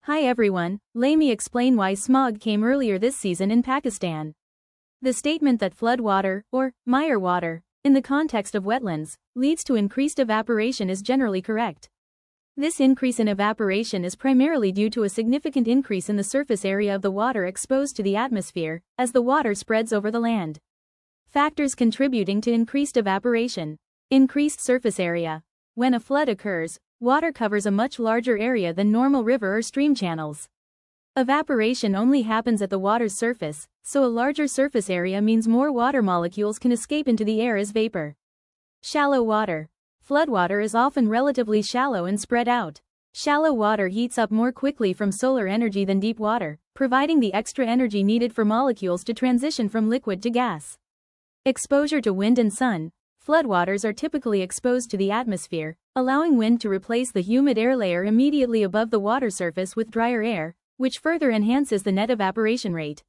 Hi everyone, let me explain why smog came earlier this season in Pakistan. The statement that flood water, or mire water, in the context of wetlands, leads to increased evaporation is generally correct. This increase in evaporation is primarily due to a significant increase in the surface area of the water exposed to the atmosphere, as the water spreads over the land. Factors contributing to increased evaporation. Increased surface area. When a flood occurs, water covers a much larger area than normal river or stream channels. Evaporation only happens at the water's surface, so a larger surface area means more water molecules can escape into the air as vapor. Shallow water. Floodwater is often relatively shallow and spread out. Shallow water heats up more quickly from solar energy than deep water, providing the extra energy needed for molecules to transition from liquid to gas. Exposure to wind and sun. Floodwaters are typically exposed to the atmosphere, allowing wind to replace the humid air layer immediately above the water surface with drier air, which further enhances the net evaporation rate.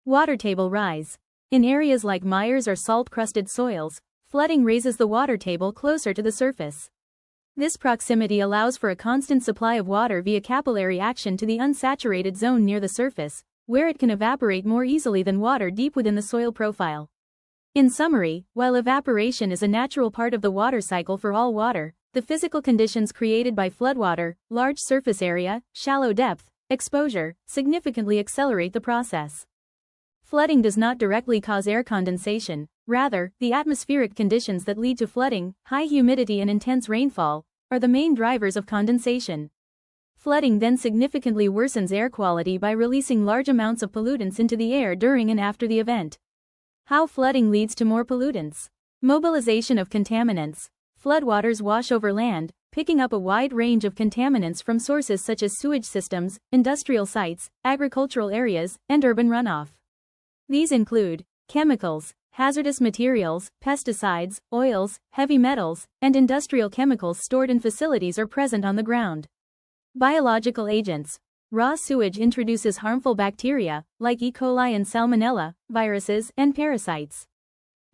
Water table rise. In areas like mires or salt-crusted soils, flooding raises the water table closer to the surface. This proximity allows for a constant supply of water via capillary action to the unsaturated zone near the surface, where it can evaporate more easily than water deep within the soil profile. In summary, while evaporation is a natural part of the water cycle for all water, the physical conditions created by floodwater, large surface area, shallow depth, exposure, significantly accelerate the process. Flooding does not directly cause air condensation, rather, the atmospheric conditions that lead to flooding, high humidity and intense rainfall, are the main drivers of condensation. Flooding then significantly worsens air quality by releasing large amounts of pollutants into the air during and after the event. How flooding leads to more pollutants. Mobilization of contaminants. Floodwaters wash over land, picking up a wide range of contaminants from sources such as sewage systems, industrial sites, agricultural areas, and urban runoff. These include chemicals, hazardous materials, pesticides, oils, heavy metals, and industrial chemicals stored in facilities or present on the ground. Biological agents. Raw sewage introduces harmful bacteria, like E. coli and Salmonella, viruses, and parasites.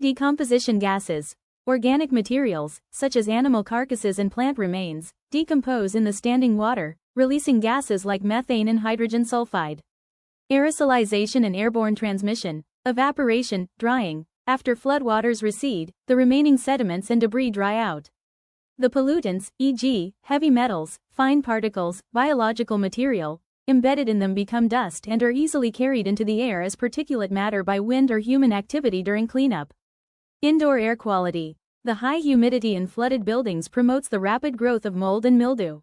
Decomposition gases. Organic materials, such as animal carcasses and plant remains, decompose in the standing water, releasing gases like methane and hydrogen sulfide. Aerosolization and airborne transmission. Evaporation, drying. After floodwaters recede, the remaining sediments and debris dry out. The pollutants, e.g., heavy metals, fine particles, biological material, embedded in them become dust and are easily carried into the air as particulate matter by wind or human activity during cleanup. Indoor air quality. The high humidity in flooded buildings promotes the rapid growth of mold and mildew.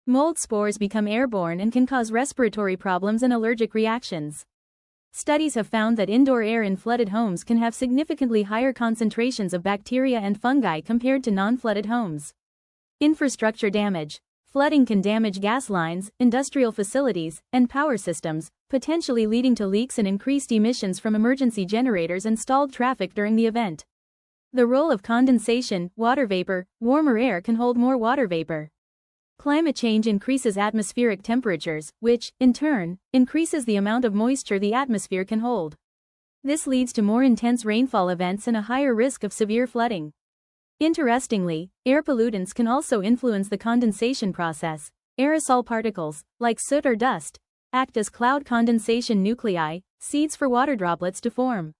Mold spores become airborne and can cause respiratory problems and allergic reactions. Studies have found that indoor air in flooded homes can have significantly higher concentrations of bacteria and fungi compared to non-flooded homes. Infrastructure damage. Flooding can damage gas lines, industrial facilities, and power systems, potentially leading to leaks and increased emissions from emergency generators and stalled traffic during the event. The role of condensation, water vapor. Warmer air can hold more water vapor. Climate change increases atmospheric temperatures, which, in turn, increases the amount of moisture the atmosphere can hold. This leads to more intense rainfall events and a higher risk of severe flooding. Interestingly, air pollutants can also influence the condensation process. Aerosol particles, like soot or dust, act as cloud condensation nuclei, seeds for water droplets to form.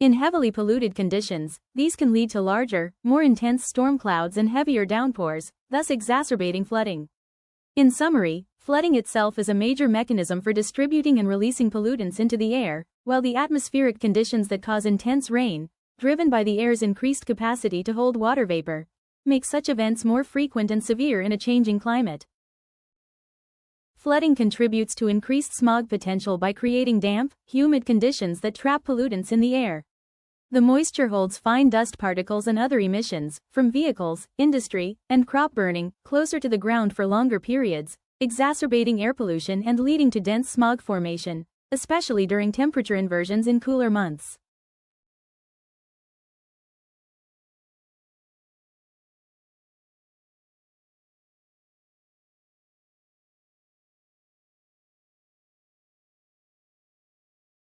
In heavily polluted conditions, these can lead to larger, more intense storm clouds and heavier downpours, thus exacerbating flooding. In summary, flooding itself is a major mechanism for distributing and releasing pollutants into the air, while the atmospheric conditions that cause intense rain, driven by the air's increased capacity to hold water vapor, make such events more frequent and severe in a changing climate. Flooding contributes to increased smog potential by creating damp, humid conditions that trap pollutants in the air. The moisture holds fine dust particles and other emissions, from vehicles, industry, and crop burning, closer to the ground for longer periods, exacerbating air pollution and leading to dense smog formation, especially during temperature inversions in cooler months.